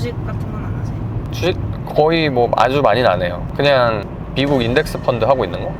주식 같은 건 안 하세요? 주식 거의 뭐 아주 많이는 안 해요. 그냥 미국 인덱스 펀드 하고 있는 거,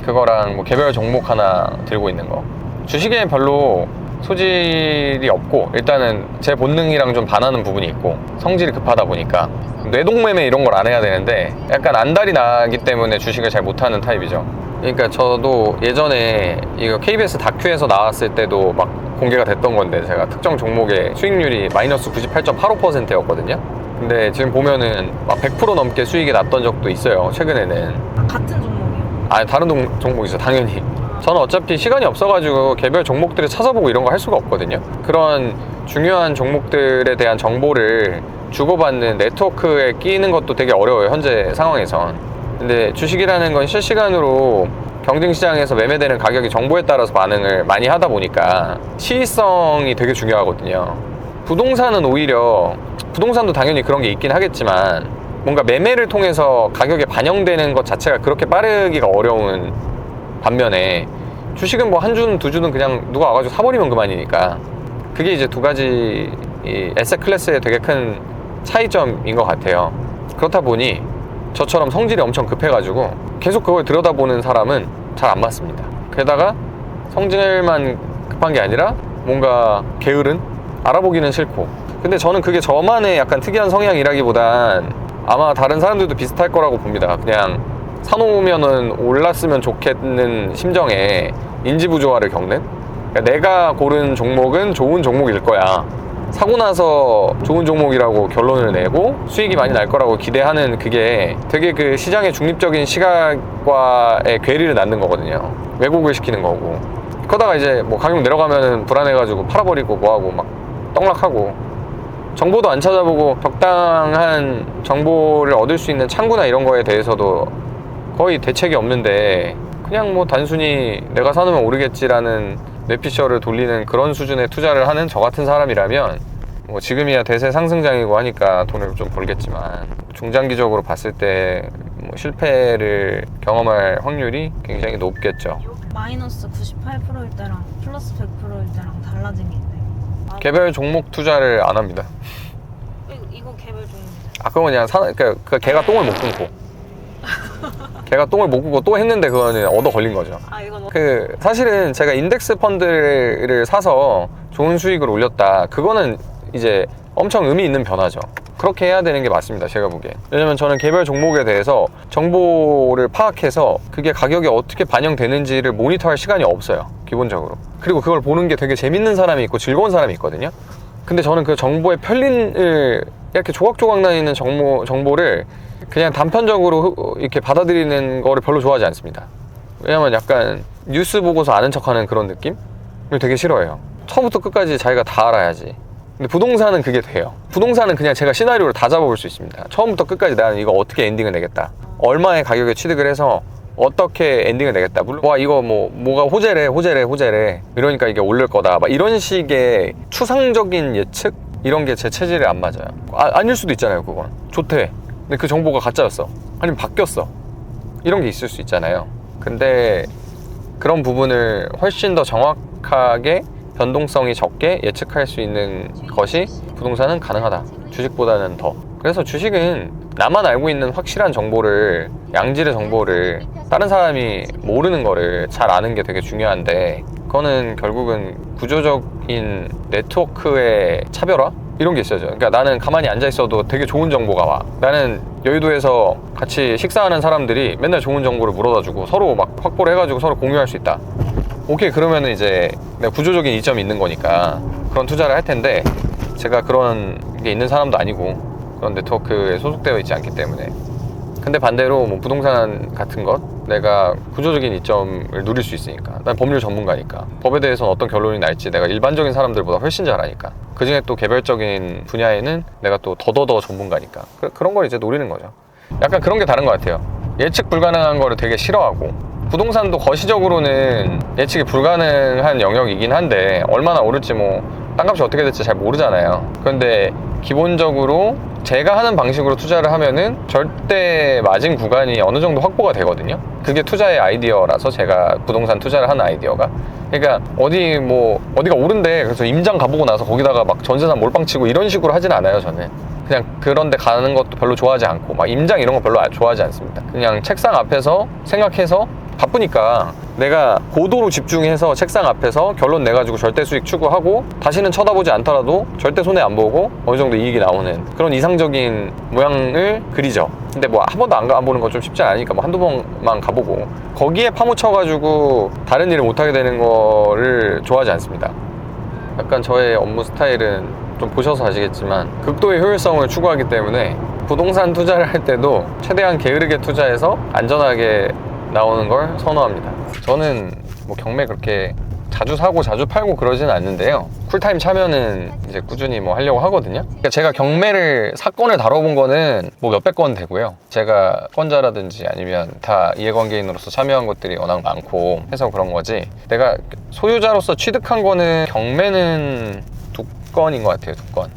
그거랑 뭐 개별 종목 하나 들고 있는 거. 주식에 별로 소질이 없고, 일단은 제 본능이랑 좀 반하는 부분이 있고, 성질이 급하다 보니까 뇌동매매 이런 걸 안 해야 되는데 약간 안달이 나기 때문에 주식을 잘 못하는 타입이죠. 그러니까 저도 예전에 이거 KBS 다큐에서 나왔을 때도 막 공개가 됐던 건데, 제가 특정 종목의 수익률이 마이너스 98.85%였거든요 근데 지금 보면은 막 100% 넘게 수익이 났던 적도 있어요, 최근에는. 같은 종목이요? 아, 다른 종목이죠, 당연히. 저는 어차피 시간이 없어가지고 개별 종목들을 찾아보고 이런 거 할 수가 없거든요. 그런 중요한 종목들에 대한 정보를 주고받는 네트워크에 끼는 것도 되게 어려워요, 현재 상황에선. 근데 주식이라는 건 실시간으로 경쟁시장에서 매매되는 가격이 정보에 따라서 반응을 많이 하다 보니까 시의성이 되게 중요하거든요. 부동산은 오히려, 부동산도 당연히 그런 게 있긴 하겠지만, 뭔가 매매를 통해서 가격에 반영되는 것 자체가 그렇게 빠르기가 어려운 반면에, 주식은 뭐 한 주는 두 주는 그냥 누가 와가지고 사버리면 그만이니까. 그게 이제 두 가지 이 에셋 클래스의 되게 큰 차이점인 것 같아요. 그렇다 보니 저처럼 성질이 엄청 급해가지고 계속 그걸 들여다보는 사람은 잘 안 맞습니다. 게다가 성질만 급한 게 아니라 뭔가 게으른, 알아보기는 싫고. 근데 저는 그게 저만의 약간 특이한 성향이라기보단 아마 다른 사람들도 비슷할 거라고 봅니다. 그냥 사놓으면은 올랐으면 좋겠는 심정에 인지부조화를 겪는? 그러니까 내가 고른 종목은 좋은 종목일 거야, 사고 나서 좋은 종목이라고 결론을 내고 수익이 많이 날 거라고 기대하는, 그게 되게 그 시장의 중립적인 시각과의 괴리를 낳는 거거든요. 왜곡을 시키는 거고. 그러다가 이제 뭐 가격 내려가면 불안해가지고 팔아버리고 뭐하고 막 떡락하고, 정보도 안 찾아보고 적당한 정보를 얻을 수 있는 창구나 이런 거에 대해서도 거의 대책이 없는데, 그냥 뭐 단순히 내가 사놓으면 오르겠지라는 뇌피셜을 돌리는 그런 수준의 투자를 하는 저 같은 사람이라면, 뭐 지금이야 대세 상승장이고 하니까 돈을 좀 벌겠지만, 중장기적으로 봤을 때 뭐 실패를 경험할 확률이 굉장히 높겠죠. 마이너스 98%일 때랑 플러스 100%일 때랑 달라진 게 있나요? 개별 종목 투자를 안 합니다. 이거 개별 종목이죠? 아, 그건 그냥 그 개가 똥을 못 끊고 걔가 똥을 못 꾸고 또 했는데 그거는 얻어 걸린 거죠. 아, 이건 그 사실은 제가 인덱스 펀드를 사서 좋은 수익을 올렸다, 그거는 이제 엄청 의미 있는 변화죠. 그렇게 해야 되는 게 맞습니다, 제가 보기엔. 왜냐면 저는 개별 종목에 대해서 정보를 파악해서 그게 가격에 어떻게 반영되는지를 모니터할 시간이 없어요, 기본적으로. 그리고 그걸 보는 게 되게 재밌는 사람이 있고 즐거운 사람이 있거든요. 근데 저는 그 정보의 편린을, 이렇게 조각조각 나있는 정보를 그냥 단편적으로 이렇게 받아들이는 거를 별로 좋아하지 않습니다. 왜냐면 약간 뉴스 보고서 아는 척하는 그런 느낌을 되게 싫어해요. 처음부터 끝까지 자기가 다 알아야지. 근데 부동산은 그게 돼요. 부동산은 그냥 제가 시나리오를 다 잡아볼 수 있습니다. 처음부터 끝까지 나는 이거 어떻게 엔딩을 내겠다, 얼마의 가격에 취득을 해서 어떻게 엔딩을 내겠다, 물론 와 이거 뭐가 호재래 이러니까 이게 오를 거다, 막 이런 식의 추상적인 예측, 이런 게 제 체질에 안 맞아요. 아닐 수도 있잖아요. 그건 좋대, 근데 그 정보가 가짜였어, 아니면 바뀌었어, 이런 게 있을 수 있잖아요. 근데 그런 부분을 훨씬 더 정확하게, 변동성이 적게 예측할 수 있는 것이 부동산은 가능하다, 주식보다는 더. 그래서 주식은 나만 알고 있는 확실한 정보를, 양질의 정보를 다른 사람이 모르는 거를 잘 아는 게 되게 중요한데, 그거는 결국은 구조적인 네트워크의 차별화? 이런 게 있어야죠. 그러니까 나는 가만히 앉아있어도 되게 좋은 정보가 와. 나는 여의도에서 같이 식사하는 사람들이 맨날 좋은 정보를 물어다주고 서로 막 확보를 해가지고 서로 공유할 수 있다. 오케이, 그러면은 이제 내가 구조적인 이점이 있는 거니까 그런 투자를 할 텐데, 제가 그런 게 있는 사람도 아니고 그런 네트워크에 소속되어 있지 않기 때문에. 근데 반대로 뭐 부동산 같은 것, 내가 구조적인 이점을 누릴 수 있으니까. 난 법률 전문가니까 법에 대해서는 어떤 결론이 날지 내가 일반적인 사람들보다 훨씬 잘 아니까. 그 중에 또 개별적인 분야에는 내가 또 더더더 전문가니까. 그런 걸 이제 노리는 거죠. 약간 그런 게 다른 것 같아요. 예측 불가능한 거를 되게 싫어하고, 부동산도 거시적으로는 예측이 불가능한 영역이긴 한데 얼마나 오를지 뭐 땅값이 어떻게 될지 잘 모르잖아요. 그런데 기본적으로 제가 하는 방식으로 투자를 하면은 절대 마진 구간이 어느 정도 확보가 되거든요. 그게 투자의 아이디어라서, 제가 부동산 투자를 하는 아이디어가. 그러니까 어디가 오른대 그래서 임장 가보고 나서 거기다가 막 전세산 몰빵 치고 이런 식으로 하진 않아요, 저는. 그냥 그런 데 가는 것도 별로 좋아하지 않고 막 임장 이런 거 별로 좋아하지 않습니다. 그냥 책상 앞에서 생각해서 바쁘니까 내가 고도로 집중해서 책상 앞에서 결론 내가지고 절대 수익 추구하고 다시는 쳐다보지 않더라도 절대 손해 안 보고 어느 정도 이익이 나오는 그런 이상적인 모양을 그리죠. 근데 뭐 한 번도 안 가보는 건 좀 쉽지 않으니까 뭐 한두 번만 가보고 거기에 파묻혀가지고 다른 일을 못하게 되는 거를 좋아하지 않습니다. 약간 저의 업무 스타일은 좀 보셔서 아시겠지만 극도의 효율성을 추구하기 때문에 부동산 투자를 할 때도 최대한 게으르게 투자해서 안전하게 나오는 걸 선호합니다. 저는 뭐 경매 그렇게 자주 사고 자주 팔고 그러지는 않는데요. 쿨타임 차면은 이제 꾸준히 뭐 하려고 하거든요. 그러니까 제가 경매를 사건을 다뤄본 거는 뭐 몇백 건 되고요. 제가 건자라든지 아니면 다 이해관계인으로서 참여한 것들이 워낙 많고 해서 그런 거지, 내가 소유자로서 취득한 거는 경매는 2건인 것 같아요. 2건.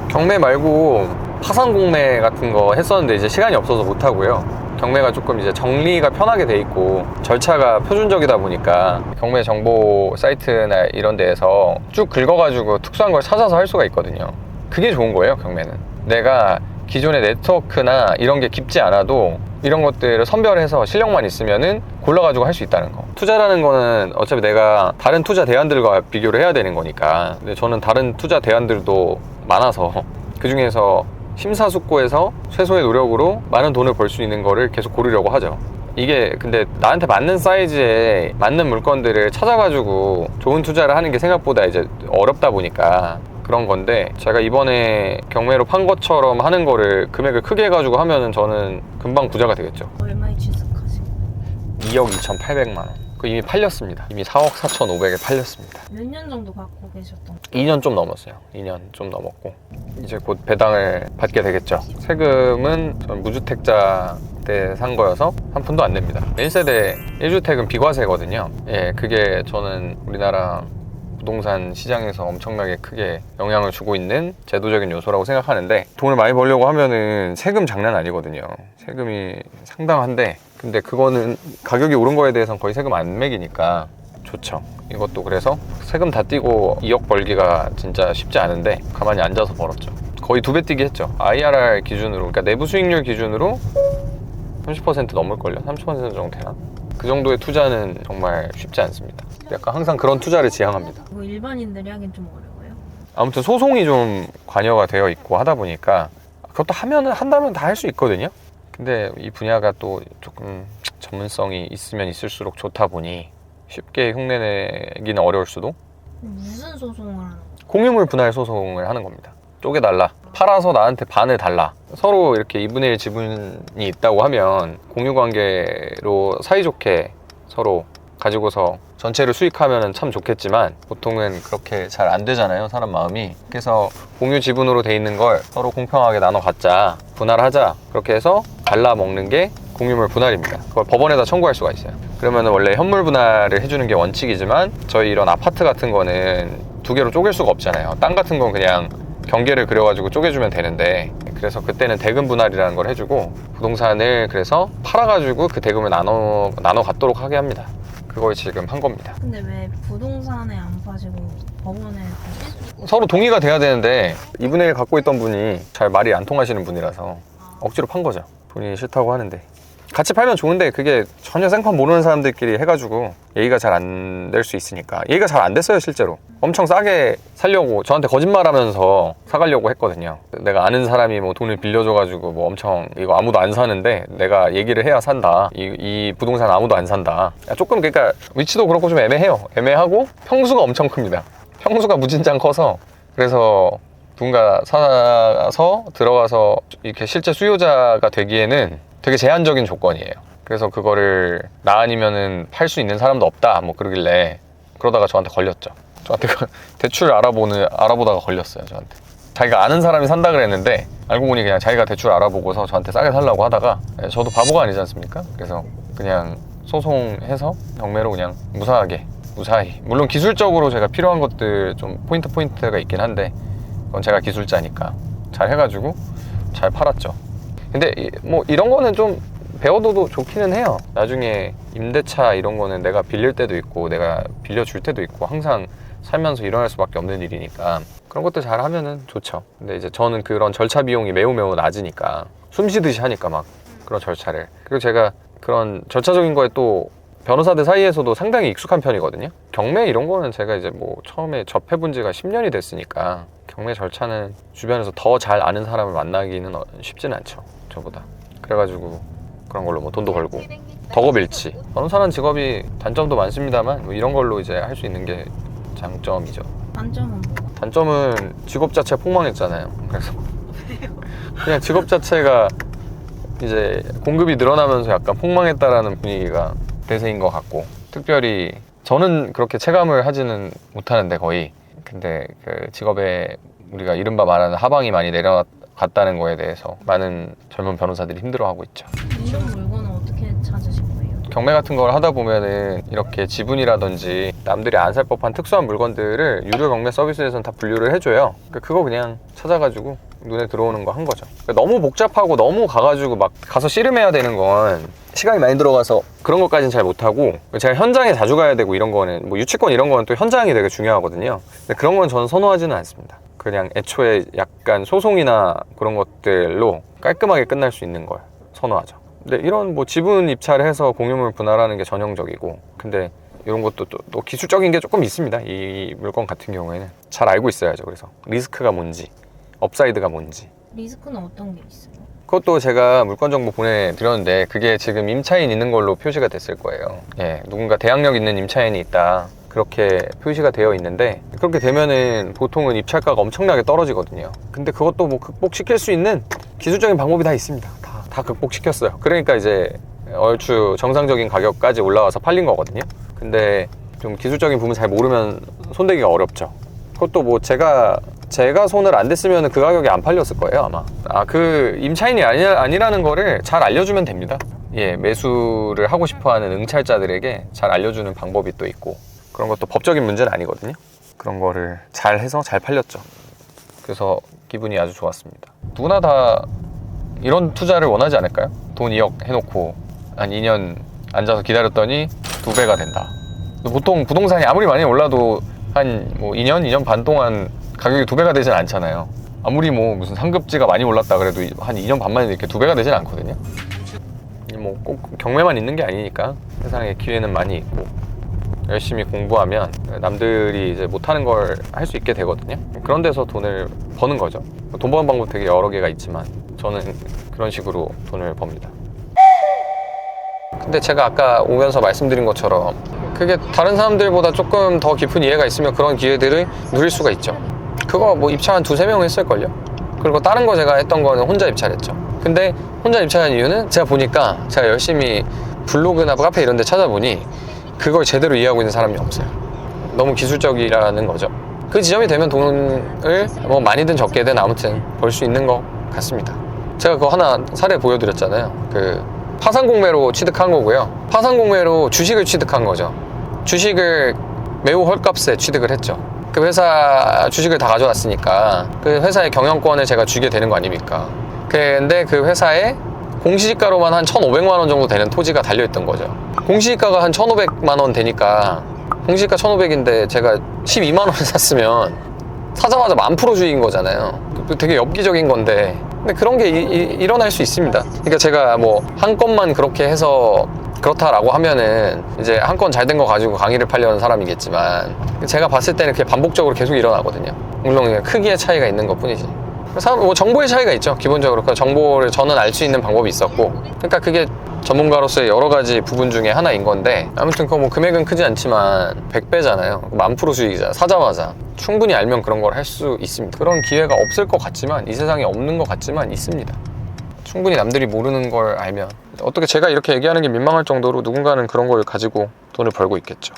경매 말고 파산 공매 같은 거 했었는데 이제 시간이 없어서 못 하고요. 경매가 조금 이제 정리가 편하게 돼 있고 절차가 표준적이다 보니까 경매 정보 사이트나 이런 데에서 쭉 긁어가지고 특수한 걸 찾아서 할 수가 있거든요. 그게 좋은 거예요. 경매는 내가 기존의 네트워크나 이런 게 깊지 않아도 이런 것들을 선별해서 실력만 있으면은 골라가지고 할 수 있다는 거. 투자라는 거는 어차피 내가 다른 투자 대안들과 비교를 해야 되는 거니까. 근데 저는 다른 투자 대안들도 많아서 그 중에서 심사숙고해서 최소의 노력으로 많은 돈을 벌 수 있는 거를 계속 고르려고 하죠. 이게 근데 나한테 맞는 사이즈에 맞는 물건들을 찾아가지고 좋은 투자를 하는 게 생각보다 이제 어렵다 보니까 그런 건데, 제가 이번에 경매로 판 것처럼 하는 거를 금액을 크게 해가지고 하면은 저는 금방 부자가 되겠죠. 얼마에 취득하신? 2억 2,800만 원. 그 이미 팔렸습니다. 이미 4억 4,500에 팔렸습니다. 몇 년 정도 갖고 계셨던? 2년 좀 넘었어요. 2년 좀 넘었고 이제 곧 배당을 받게 되겠죠. 세금은 전 무주택자 때 산 거여서 한 푼도 안 냅니다. 1세대 1주택은 비과세거든요. 예, 그게 저는 우리나라 부동산 시장에서 엄청나게 크게 영향을 주고 있는 제도적인 요소라고 생각하는데, 돈을 많이 벌려고 하면은 세금 장난 아니거든요. 세금이 상당한데, 근데 그거는 가격이 오른 거에 대해서는 거의 세금 안 매기니까 좋죠. 이것도 그래서 세금 다 떼고 2억 벌기가 진짜 쉽지 않은데 가만히 앉아서 벌었죠. 거의 2배 뛰기 했죠. IRR 기준으로, 그러니까 내부 수익률 기준으로 30% 넘을걸요? 30% 정도 되나? 그 정도의 투자는 정말 쉽지 않습니다. 약간 항상 그런 투자를 지향합니다. 뭐 일반인들이 하긴 좀 어려워요? 아무튼 소송이 좀 관여가 되어 있고 하다 보니까 그것도 한다면 다 할 수 있거든요. 근데 이 분야가 또 조금 전문성이 있으면 있을수록 좋다 보니 쉽게 흉내내기는 어려울 수도. 무슨 소송을 하는 거예요? 공유물 분할 소송을 하는 겁니다. 쪼개달라. 팔아서 나한테 반을 달라. 서로 이렇게 2분의 1 지분이 있다고 하면 공유관계로 사이좋게 서로 가지고서 전체를 수익하면 참 좋겠지만 보통은 그렇게 잘 안 되잖아요, 사람 마음이. 그래서 공유 지분으로 돼 있는 걸 서로 공평하게 나눠 갖자, 분할하자, 그렇게 해서 갈라 먹는 게 공유물 분할입니다. 그걸 법원에다 청구할 수가 있어요. 그러면 원래 현물 분할을 해주는 게 원칙이지만 저희 이런 아파트 같은 거는 2개로 쪼갤 수가 없잖아요. 땅 같은 건 그냥 경계를 그려가지고 쪼개주면 되는데, 그래서 그때는 대금 분할이라는 걸 해주고 부동산을 그래서 팔아가지고 그 대금을 나눠 갖도록 하게 합니다. 그걸 지금 한 겁니다. 근데 왜 부동산에 안 파시고 법원에 파시죠? 서로 동의가 돼야 되는데 2분의 1 갖고 있던 분이 잘 말이 안 통하시는 분이라서 억지로 판 거죠. 본인이 싫다고 하는데. 같이 팔면 좋은데 그게 전혀 생판 모르는 사람들끼리 해가지고 얘기가 잘 안 될 수 있으니까. 얘기가 잘 안 됐어요, 실제로. 엄청 싸게 살려고 저한테 거짓말하면서 사가려고 했거든요. 내가 아는 사람이 뭐 돈을 빌려줘가지고 뭐 엄청 이거 아무도 안 사는데 내가 얘기를 해야 산다. 이 부동산 아무도 안 산다. 조금 그러니까 위치도 그렇고 좀 애매해요. 애매하고 평수가 엄청 큽니다. 평수가 무진장 커서, 그래서 누군가 사서 들어가서 이렇게 실제 수요자가 되기에는 되게 제한적인 조건이에요. 그래서 그거를 나 아니면은 팔 수 있는 사람도 없다 뭐 그러길래, 그러다가 저한테 걸렸죠. 저한테 대출 알아보다가 걸렸어요. 저한테 자기가 아는 사람이 산다 그랬는데 알고 보니 그냥 자기가 대출 알아보고서 저한테 싸게 살라고 하다가, 저도 바보가 아니지 않습니까? 그래서 그냥 소송해서 경매로 그냥 무사히, 물론 기술적으로 제가 필요한 것들 좀 포인트가 있긴 한데 그건 제가 기술자니까 잘 해가지고 잘 팔았죠. 근데 뭐 이런 거는 좀 배워둬도 좋기는 해요. 나중에 임대차 이런 거는 내가 빌릴 때도 있고 내가 빌려줄 때도 있고 항상 살면서 일어날 수밖에 없는 일이니까 그런 것들 잘 하면은 좋죠. 근데 이제 저는 그런 절차 비용이 매우 낮으니까 숨 쉬듯이 하니까 막 그런 절차를. 그리고 제가 그런 절차적인 거에 또 변호사들 사이에서도 상당히 익숙한 편이거든요. 경매 이런 거는 제가 이제 뭐 처음에 접해본 지가 10년이 됐으니까 경매 절차는 주변에서 더 잘 아는 사람을 만나기는 쉽지는 않죠, 저보다. 그래가지고 그런 걸로 뭐 돈도 벌고 덕업일치. 변호사라는 직업이 단점도 많습니다만 뭐 이런 걸로 이제 할 수 있는 게 장점이죠. 단점은 뭐가? 단점은 직업 자체 폭망했잖아요. 그래서 그냥 직업 자체가 이제 공급이 늘어나면서 약간 폭망했다라는 분위기가 대세인 것 같고, 특별히 저는 그렇게 체감을 하지는 못하는데 거의. 근데 그 직업에 우리가 이른바 말하는 하방이 많이 내려갔다는 거에 대해서 많은 젊은 변호사들이 힘들어하고 있죠. 이런 물건은 어떻게 찾으신 거예요? 경매 같은 걸 하다 보면은 이렇게 지분이라든지 남들이 안 살 법한 특수한 물건들을 유료 경매 서비스에서는 다 분류를 해줘요. 그거 그냥 찾아가지고 눈에 들어오는 거 한 거죠. 너무 복잡하고 너무 가가지고 막 가서 씨름해야 되는 건 시간이 많이 들어가서 그런 것까지는 잘 못하고, 제가 현장에 자주 가야 되고 이런 거는 뭐 유치권 이런 거는 또 현장이 되게 중요하거든요. 근데 그런 건 저는 선호하지는 않습니다. 그냥 애초에 약간 소송이나 그런 것들로 깔끔하게 끝날 수 있는 걸 선호하죠. 근데 이런 뭐 지분 입찰을 해서 공유물 분할하는 게 전형적이고, 근데 이런 것도 또 기술적인 게 조금 있습니다. 이 물건 같은 경우에는 잘 알고 있어야죠. 그래서 리스크가 뭔지, 업사이드가 뭔지. 리스크는 어떤 게 있어요? 그것도 제가 물건 정보 보내드렸는데 그게 지금 임차인 있는 걸로 표시가 됐을 거예요. 예, 누군가 대항력 있는 임차인이 있다, 그렇게 표시가 되어 있는데, 그렇게 되면은 보통은 입찰가가 엄청나게 떨어지거든요. 근데 그것도 뭐 극복시킬 수 있는 기술적인 방법이 다 있습니다. 다 극복시켰어요. 그러니까 이제 얼추 정상적인 가격까지 올라와서 팔린 거거든요. 근데 좀 기술적인 부분 잘 모르면 손대기가 어렵죠. 그것도 뭐 제가 손을 안 댔으면 그 가격에 안 팔렸을 거예요, 아마. 그 임차인이 아니라는 거를 잘 알려주면 됩니다. 예, 매수를 하고 싶어하는 응찰자들에게 잘 알려주는 방법이 또 있고, 그런 것도 법적인 문제는 아니거든요. 그런 거를 잘 해서 잘 팔렸죠. 그래서 기분이 아주 좋았습니다. 누구나 다 이런 투자를 원하지 않을까요? 돈 2억 해놓고 한 2년 앉아서 기다렸더니 2배가 된다. 보통 부동산이 아무리 많이 올라도 한 뭐 2년 반 동안 가격이 2배가 되진 않잖아요. 아무리 뭐 무슨 상급지가 많이 올랐다 그래도 한 2년 반 만에 이렇게 2배가 되진 않거든요. 뭐 꼭 경매만 있는 게 아니니까 세상에 기회는 많이 있고, 열심히 공부하면 남들이 이제 못하는 걸 할 수 있게 되거든요. 그런 데서 돈을 버는 거죠. 돈 버는 방법 되게 여러 개가 있지만 저는 그런 식으로 돈을 법니다. 근데 제가 아까 오면서 말씀드린 것처럼 그게 다른 사람들보다 조금 더 깊은 이해가 있으면 그런 기회들을 누릴 수가 있죠. 그거 뭐 입찰 한 2-3명 했을걸요? 그리고 다른 거 제가 했던 거는 혼자 입찰했죠. 근데 혼자 입찰한 이유는 제가 보니까 제가 열심히 블로그나 카페 이런 데 찾아보니 그걸 제대로 이해하고 있는 사람이 없어요. 너무 기술적이라는 거죠. 그 지점이 되면 돈을 뭐 많이든 적게든 아무튼 벌 수 있는 것 같습니다. 제가 그거 하나 사례 보여드렸잖아요. 그 파산공매로 취득한 거고요. 파산공매로 주식을 취득한 거죠. 주식을 매우 헐값에 취득을 했죠. 그 회사 주식을 다 가져왔으니까 그 회사의 경영권을 제가 주게 되는 거 아닙니까? 근데 그 회사에 공시지가로만 한 1,500만 원 정도 되는 토지가 달려있던 거죠. 공시지가가 한 1,500만 원 되니까, 공시지가 1,500인데 제가 12만 원에 샀으면 사자마자 10,000% 주익인 거잖아요. 되게 엽기적인 건데, 근데 그런 게 일어날 수 있습니다. 그러니까 제가 뭐 한 건만 그렇게 해서 그렇다라고 하면은 이제 한 건 잘 된 거 가지고 강의를 팔려는 사람이겠지만, 제가 봤을 때는 그게 반복적으로 계속 일어나거든요. 물론 크기의 차이가 있는 것 뿐이지. 뭐 정보의 차이가 있죠, 기본적으로. 그 정보를 저는 알 수 있는 방법이 있었고, 그러니까 그게 전문가로서의 여러 가지 부분 중에 하나인 건데, 아무튼 그거 뭐 금액은 크지 않지만 100배잖아요. 10,000% 수익이잖아, 사자마자. 충분히 알면 그런 걸 할 수 있습니다. 그런 기회가 없을 것 같지만, 이 세상에 없는 것 같지만 있습니다. 충분히 남들이 모르는 걸 알면. 어떻게 제가 이렇게 얘기하는 게 민망할 정도로 누군가는 그런 걸 가지고 돈을 벌고 있겠죠.